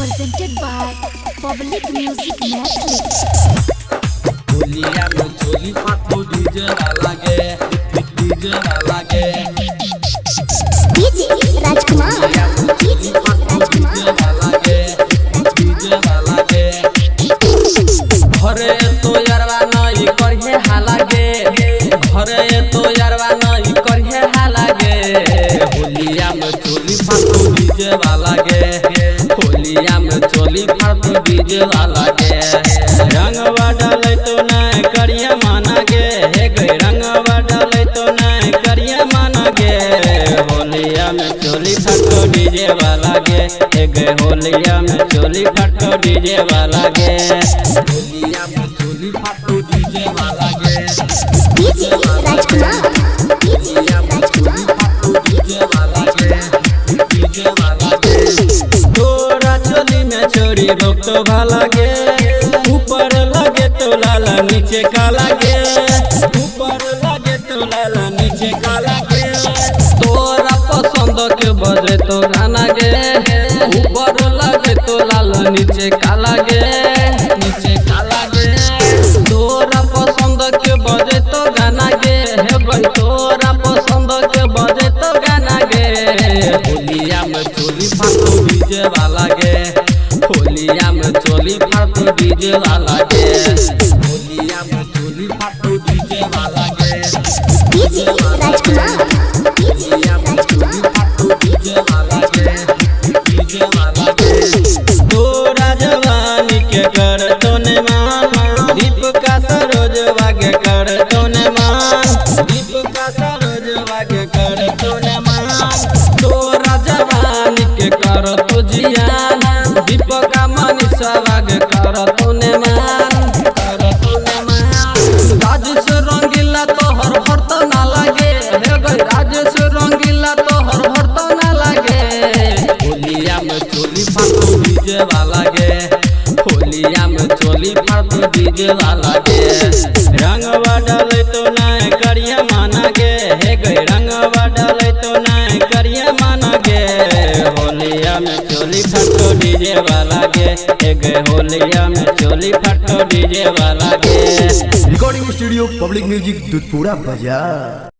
presented by Public Music Network. होलिया में चोली पातो डीजे लागे डीजे लागे DJ Rajkumar DJ Rajkumar लागे डीजे लागे घरे तो यारवा नहीं करिए हालागे घरे तो यारवा नहीं करिए हालागे होलिया में चोली पातो डीजे लागे होलिया में चोली पातो डीजे लागे रंगवा डाले तो नहीं करिए माना गे हे गई रंगवा डाले तो नहीं करिए माना गे होलिया में चोली फटो डीजे वाला गे हे गई होलिया में चोली फटो डीजे वाला गे होलिया में चोली फटो डीजे वाला गे DJ Rajkumar DJ Rajkumar DJ वाला गे तोरा चोली में छोड़ी रोक तो भाला गे ऊपर लगे तो लाला नीचे काला गे ऊपर लगे तो लाला नीचे काला गे तोरा पसंद के बजे तो गाना गे ऊपर लगे तो लाला नीचे काला गे नीचे काला गे तोरा पसंद के बजे तो गाना गे हे भाई तोरा पसंद के बजे तो गाना गे होलिया में चोली फाटो डीजे वाला गे होलिया में चोली फाटो डीजे वाला गे होलिया में चोली फाटो डीजे वाला गे DJ Rajkumar DJ होलिया में चोली फाटो डीजे वाला गे डीजे वाला गे तोरा जवानी के कर तो ने मान दीप का सरोज वागे कर तो ने मान दीप का सरोज वागे कर तो ने मान तोरा जवानी के कर तो जियान दीप का मनीषा वागे कर तो ने मान कर तो ने मान राजेश रंगीला तो हर हर तो ना लागे हे गई राजेश रंगीला तो हर हर तो ना लागे होलिया में चोली फाटो डीजे वाला गे होलिया में चोली फाटो डीजे वाला गे रंगवा डाले तो नहीं करिए माना गे हे गई रंगवा डाले तो नहीं करिए माना गे होलिया में चोली फाटो डीजे वाला गे हे गई होलिया में चोली फाटो डीजे वाला गे recording studio public music Dudhpura बाजार।